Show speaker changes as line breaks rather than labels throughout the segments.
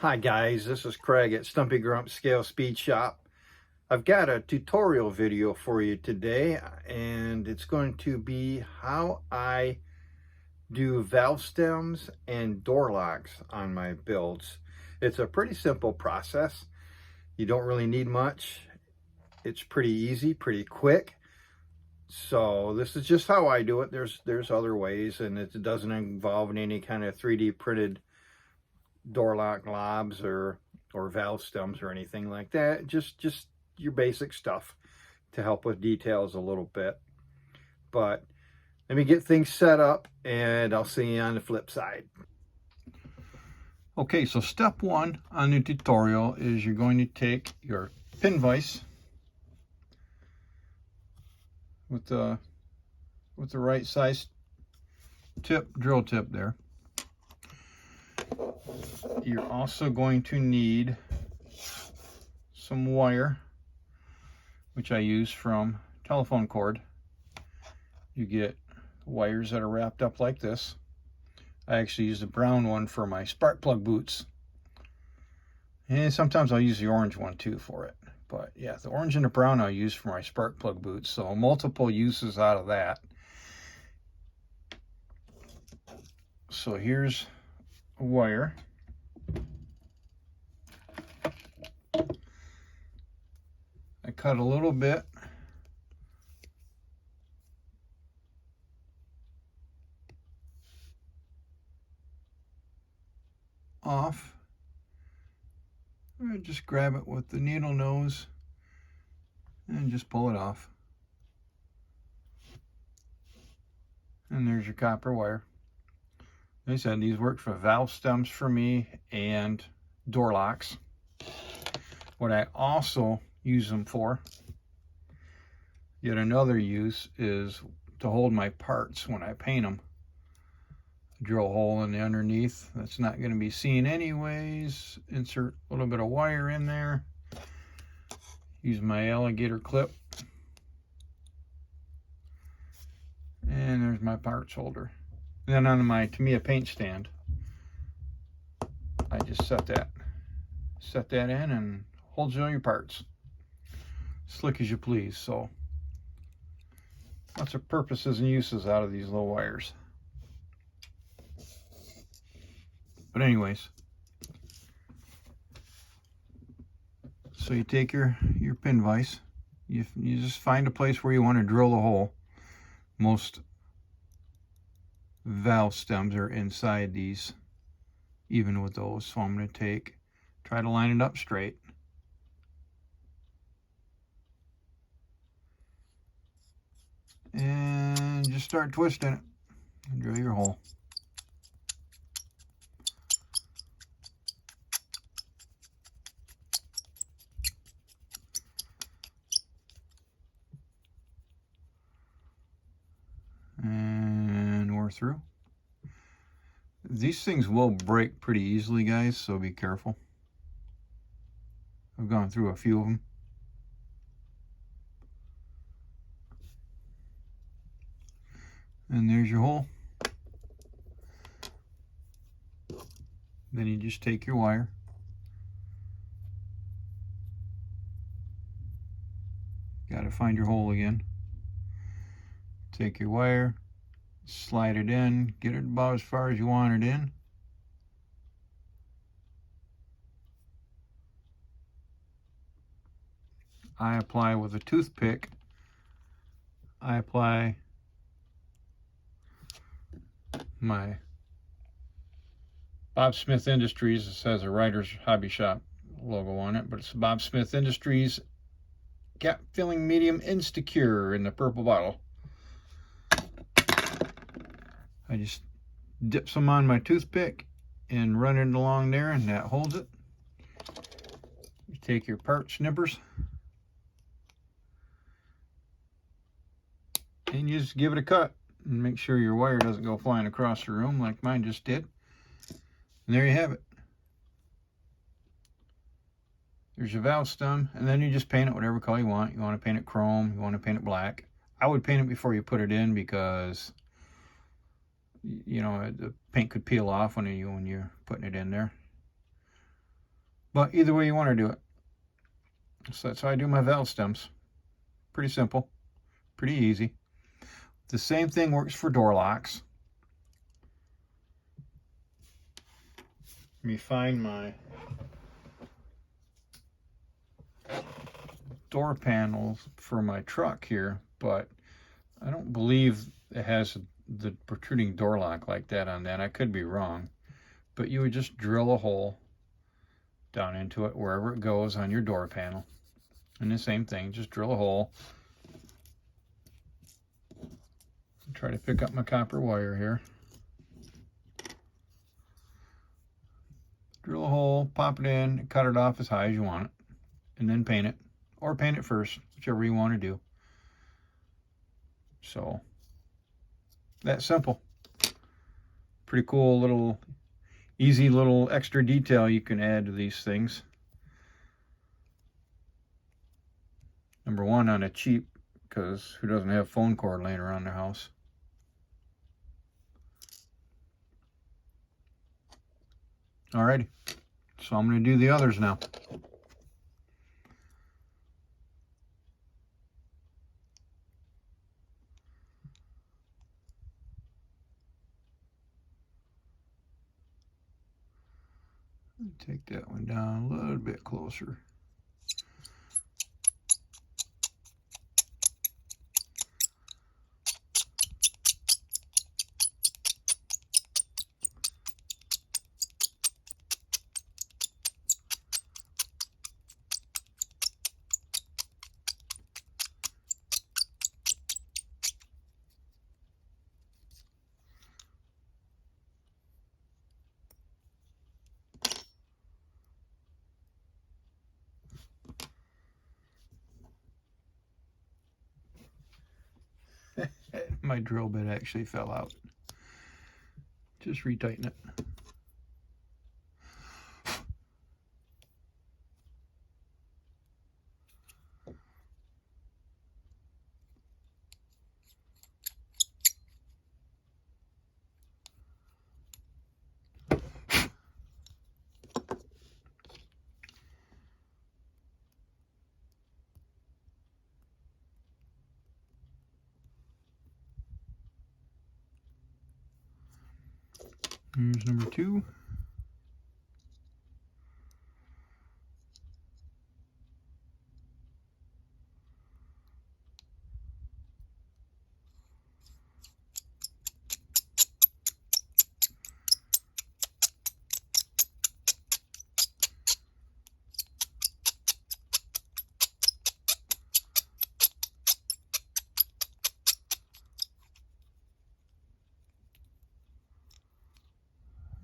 Hi guys, this is Craig at Stumpy Grump Scale Speed Shop. I've got a tutorial video for you today, and it's going to be how I do valve stems and door locks on my builds. It's a pretty simple process. You don't really need much. It's pretty easy, pretty quick. So this is just how I do it. There's other ways, and it doesn't involve any kind of 3D printed door lock knobs or valve stems or anything like that. Just your basic stuff to help with details a little bit. But let me get things set up and I'll see you on the flip side. Okay, so step one on the tutorial is you're going to take your pin vise with the right size drill tip there. You're also going to need some wire, which I use from telephone cord. You get wires that are wrapped up like this. I actually use the brown one for my spark plug boots. And sometimes I'll use the orange one too for it. But yeah, the orange and the brown I'll use for my spark plug boots. So multiple uses out of that. So here's a wire. I cut a little bit off. I just grab it with the needle nose and just pull it off. And there's your copper wire. Like I said, these work for valve stems for me and door locks. What I also use them for, yet another use, is to hold my parts when I paint them. Drill a hole in the underneath that's not going to be seen anyways. Insert a little bit of wire in there. Use my alligator clip. And there's my parts holder. And then on my Tamiya paint stand, I just set that in and holds all your parts. Slick as you please. So lots of purposes and uses out of these little wires. But anyways, so you take your pin vise, you just find a place where you want to drill a hole. Most valve stems are inside these, even with those. So I'm going to try to line it up straight. And just start twisting it and drill your hole. And we're through. These things will break pretty easily, guys, so be careful. I've gone through a few of them. And there's your hole. Then you just take your wire. Got to find your hole again. Take your wire, slide it in, get it about as far as you want it in. I apply with a toothpick. I apply my Bob Smith Industries. It says a Writer's Hobby Shop logo on it, but it's Bob Smith Industries Gap Filling Medium Instacure in the purple bottle. I just dip some on my toothpick and run it along there, and that holds it. You take your part snippers and you just give it a cut and make sure your wire doesn't go flying across the room like mine just did. And there you have it. There's your valve stem, and then you just paint it whatever color you want. You want to paint it chrome, you want to paint it black. I would paint it before you put it in because, you know, the paint could peel off when you're putting it in there. But either way you want to do it. So that's how I do my valve stems. Pretty simple, pretty easy. The same thing works for door locks. Let me find my door panels for my truck here, but I don't believe it has the protruding door lock like that on that. I could be wrong, but you would just drill a hole down into it wherever it goes on your door panel. And the same thing, just drill a hole. Try to pick up my copper wire here. Drill a hole, pop it in, cut it off as high as you want it, and then paint it. Or paint it first, whichever you want to do. So, that simple. Pretty cool little, easy little extra detail you can add to these things. Number one, on a cheap, because who doesn't have phone cord laying around their house? Alrighty, so I'm going to do the others now. Take that one down a little bit closer. My drill bit actually fell out. Just retighten it. Here's number 2.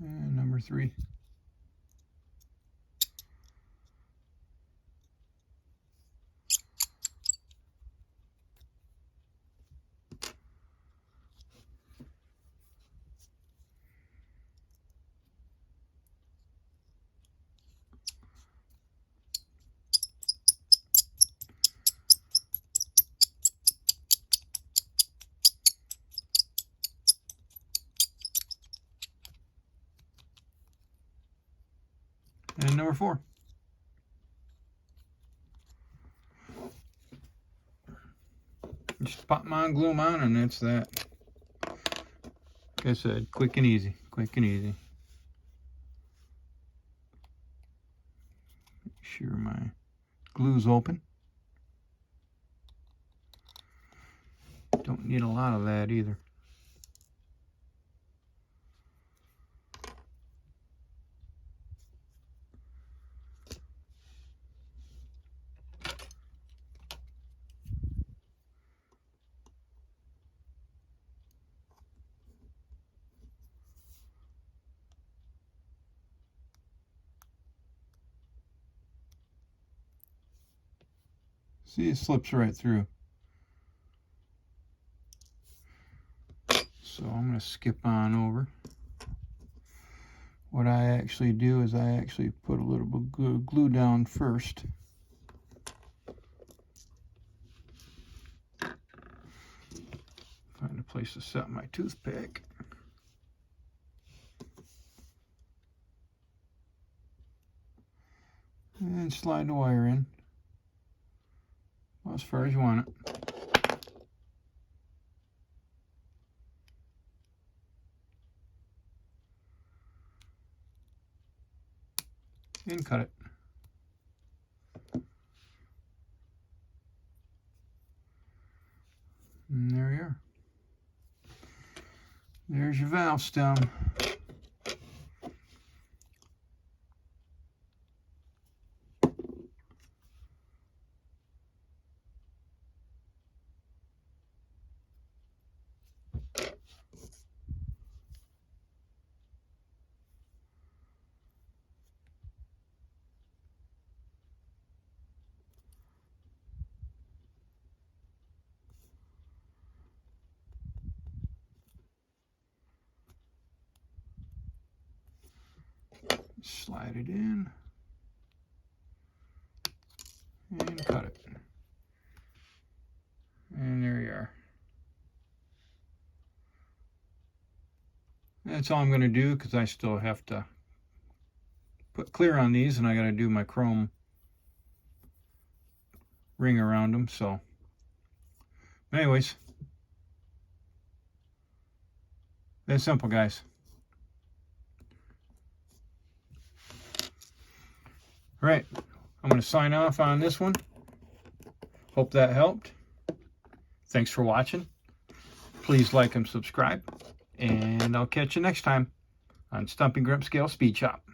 And number 3. And number 4. Just pop them on, glue them on, and that's that. Like I said, quick and easy, quick and easy. Make sure my glue's open. Don't need a lot of that either. See, it slips right through. So I'm going to skip on over. What I actually do is I actually put a little bit of glue down first. Find a place to set my toothpick. And slide the wire in. Well, as far as you want it. And cut it. And there you are. There's your valve stem. Slide it in and cut it. And there you are. That's all I'm going to do because I still have to put clear on these and I got to do my chrome ring around them. So anyways, that's simple, guys. All right, I'm going to sign off on this one. Hope that helped. Thanks for watching. Please like and subscribe. And I'll catch you next time on Stumpy Grump Scale Speed Shop.